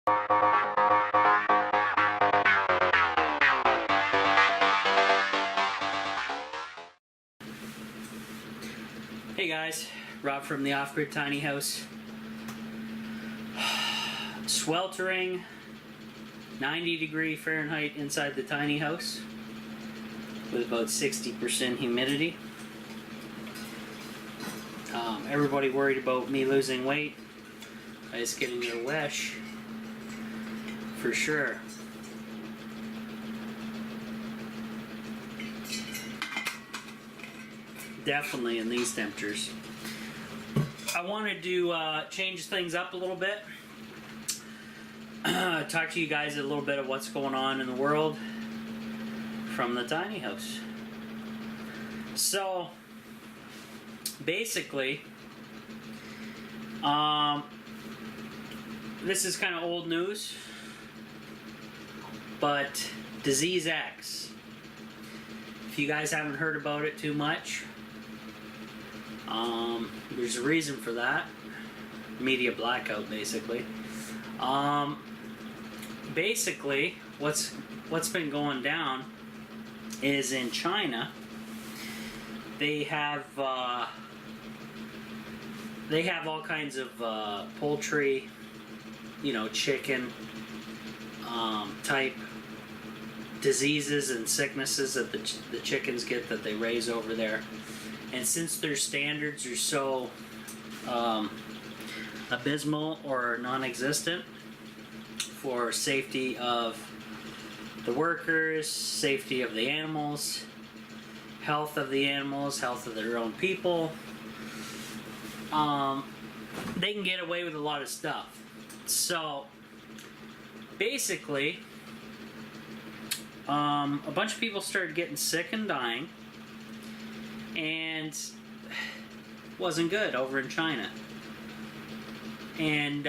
Hey guys, Rob from the Off-Grid Tiny House. Sweltering 90-degree Fahrenheit inside the tiny house with about 60% humidity. Everybody worried about me losing weight. I was getting a wish for sure. Definitely in these temperatures. I wanted to change things up a little bit. Talk to you guys a little bit of what's going on in the world from the tiny house. So basically, this is kind of old news, but Disease X. If you guys haven't heard about it too much, there's a reason for that. Media blackout, basically. Basically, what's been going down is in China. They have all kinds of poultry, chicken type diseases and sicknesses that the chickens get that they raise over there. And since their standards are so abysmal or non-existent for safety of the workers, safety of the animals, health of the animals, health of their own people, they can get away with a lot of stuff. So basically, a bunch of people started getting sick and dying, and wasn't good over in China. And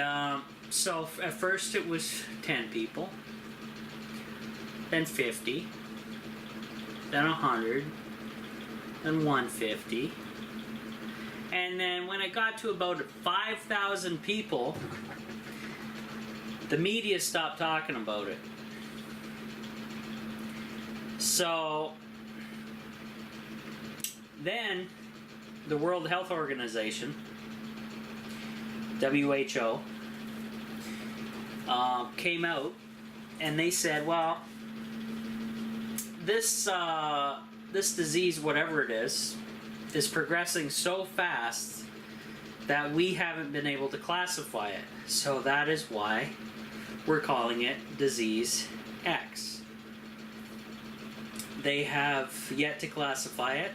so at first it was 10 people, then 50, then 100, then 150, and then when it got to about 5,000 people, the media stopped talking about it. So then the World Health Organization, WHO, came out and they said, well, this disease, whatever it is progressing so fast that we haven't been able to classify it. So that is why we're calling it Disease X. They have yet to classify it.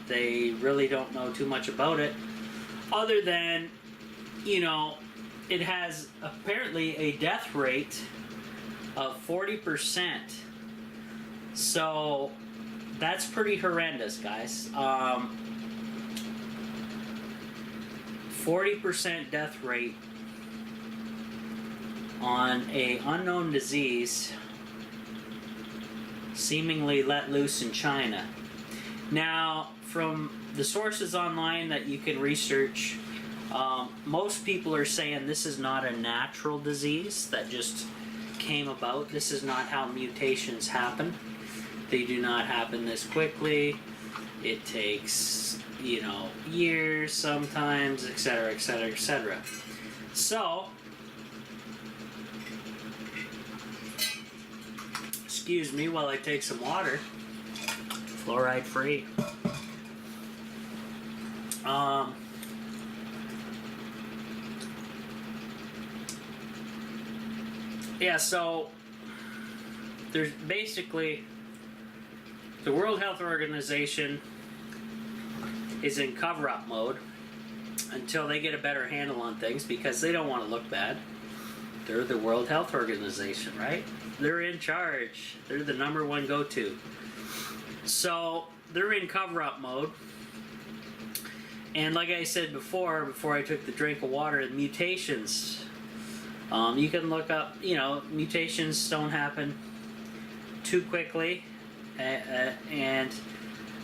They really don't know too much about it, other than, it has apparently a death rate of 40%. So that's pretty horrendous, guys. 40% death rate on an unknown disease seemingly let loose in China. Now, from the sources online that you can research, most people are saying this is not a natural disease that just came about. This is not how mutations happen. They do not happen this quickly. It takes, years sometimes, etc., etc., etc. So, excuse me while I take some water. Fluoride free. Yeah, so there's basically the World Health Organization is in cover-up mode until they get a better handle on things, because they don't want to look bad. They're the World Health Organization, right? They're in charge. They're the #1 go-to. So they're in cover-up mode. And like I said before I took the drink of water, the mutations, you can look up, mutations don't happen too quickly. And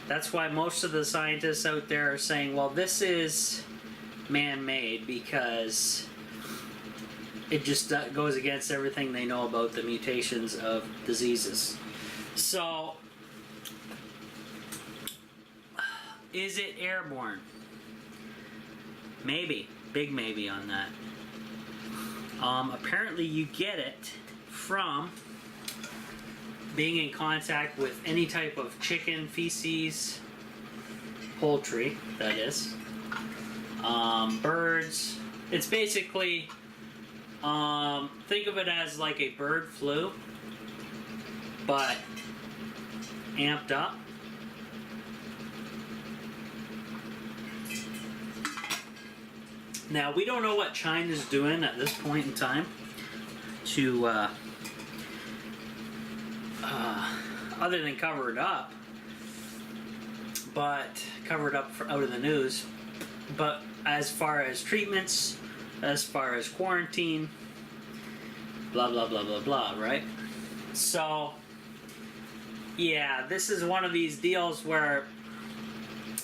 that's why most of the scientists out there are saying, well, this is man-made because it just goes against everything they know about the mutations of diseases. So, is it airborne? Maybe. Big maybe on that. Apparently you get it from being in contact with any type of chicken, feces, poultry, that is, birds. It's basically, think of it as like a bird flu, but amped up. Now, we don't know what China's doing at this point in time to, other than cover it up, but cover it up out of the news. But as far as treatments, as far as quarantine, blah, blah, blah, blah, blah, right? So, yeah, this is one of these deals where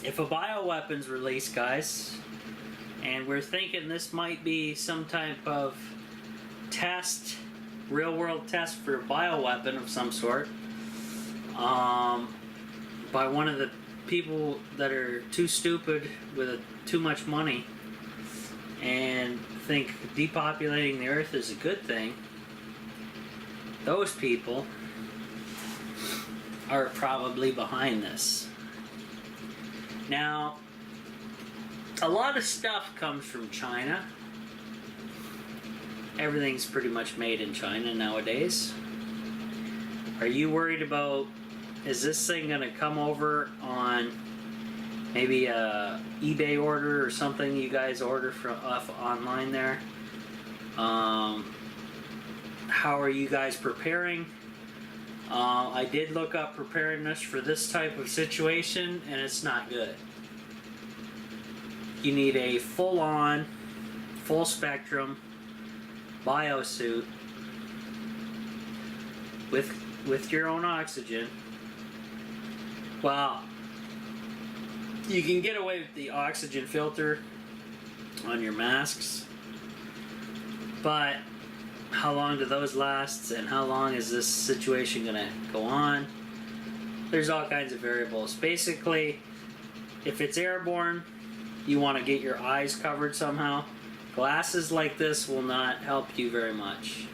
if a bioweapon's released, guys, and we're thinking this might be some type of test, real-world test for a bioweapon of some sort, by one of the people that are too stupid with too much money and think depopulating the earth is a good thing. Those people are probably behind this. Now, a lot of stuff comes from China. Everything's pretty much made in China nowadays. Are you worried about, is this thing going to come over on maybe a eBay order or something you guys order from off online there? How are you guys preparing? I did look up preparedness for this type of situation, and it's not good. You need a full-on, full-spectrum biosuit with your own oxygen. Well, you can get away with the oxygen filter on your masks, but how long do those last, and how long is this situation going to go on? There's all kinds of variables. Basically, if it's airborne, you want to get your eyes covered somehow. Glasses like this will not help you very much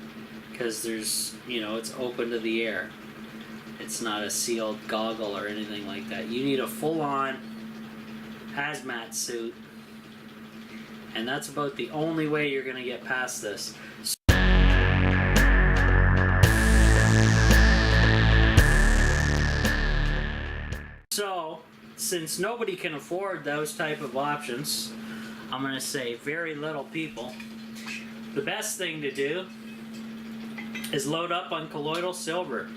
because there's, it's open to the air. It's not a sealed goggle or anything like that. You need a full-on hazmat suit, and that's about the only way you're going to get past this. So, since nobody can afford those type of options, I'm going to say very little people, the best thing to do is load up on colloidal silver.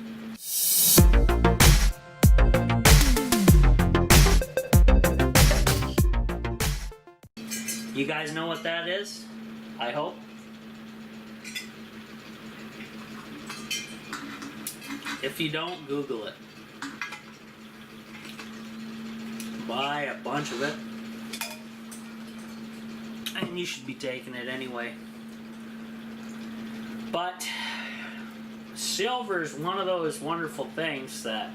You guys know what that is? I hope. If you don't, Google it. Buy a bunch of it. And you should be taking it anyway. But silver is one of those wonderful things that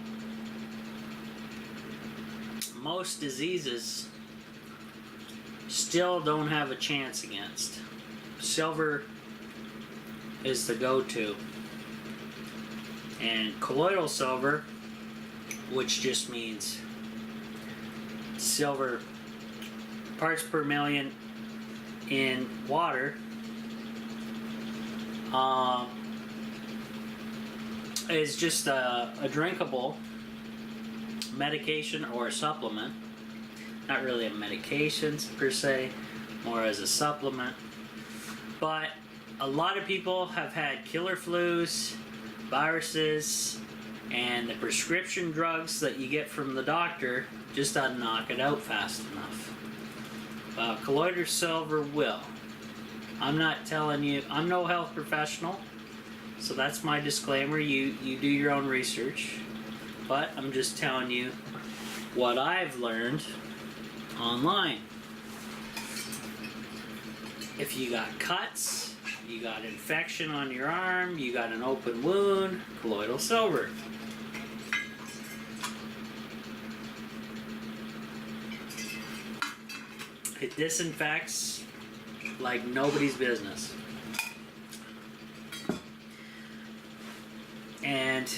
most diseases still don't have a chance against. Silver is the go-to. And colloidal silver, which just means silver parts per million in water, is just a drinkable medication or a supplement. Not really a medication per se, more as a supplement. But a lot of people have had killer flus, viruses, and the prescription drugs that you get from the doctor just doesn't knock it out fast enough. Colloidal silver will. I'm not telling you, I'm no health professional, so that's my disclaimer. You do your own research, but I'm just telling you what I've learned online. If you got cuts, you got infection on your arm, you got an open wound, colloidal silver. It disinfects like nobody's business. And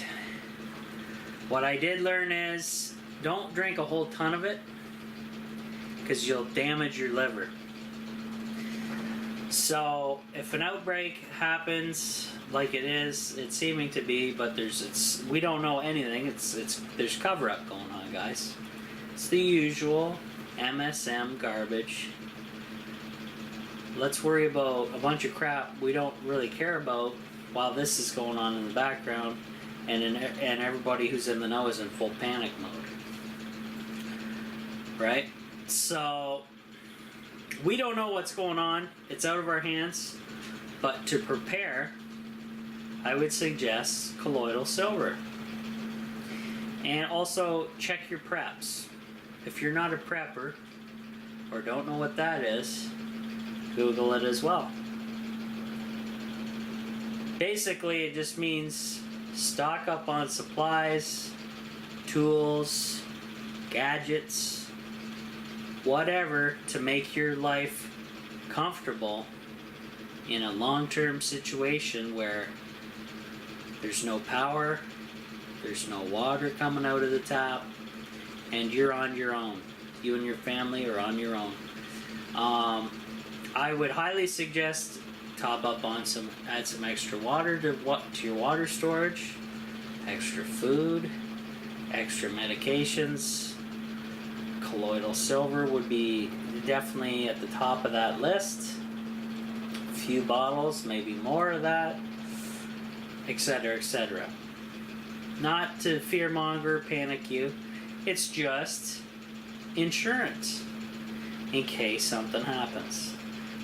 what I did learn is don't drink a whole ton of it because you'll damage your liver. So if an outbreak happens like it's seeming to be, but we don't know anything. There's cover-up going on, guys. It's the usual MSM garbage. Let's worry about a bunch of crap we don't really care about while this is going on in the background, and everybody who's in the know is in full panic mode. Right? So we don't know what's going on. It's out of our hands. But to prepare, I would suggest colloidal silver. And also check your preps. If you're not a prepper or don't know what that is, Google it as well. Basically, it just means stock up on supplies, tools, gadgets, whatever to make your life comfortable in a long-term situation where there's no power, there's no water coming out of the tap, and you're on your own. You and your family are on your own. I would highly suggest top up on add some extra water to your water storage, extra food, extra medications. Colloidal silver would be definitely at the top of that list. A few bottles, maybe more of that, etc., etc. Not to fearmonger, panic you. It's just insurance in case something happens.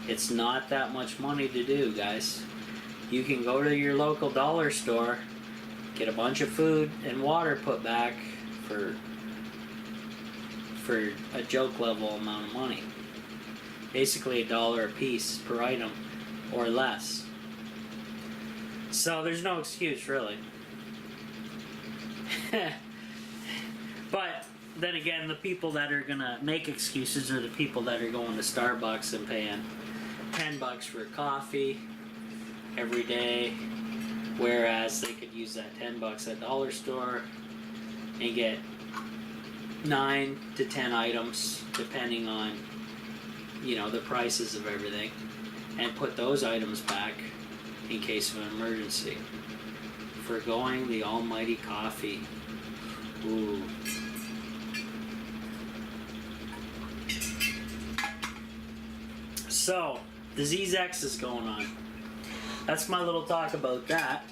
It's not that much money to do, guys. You can go to your local dollar store, get a bunch of food and water put back for a joke level amount of money. Basically $1 a piece per item or less. So there's no excuse, really. But then again, the people that are gonna make excuses are the people that are going to Starbucks and paying $10 for a coffee every day, whereas they could use that $10 at dollar store and get 9 to 10 items depending on, the prices of everything, and put those items back in case of an emergency. Forgoing the almighty coffee. Ooh. So, Disease X is going on. That's my little talk about that.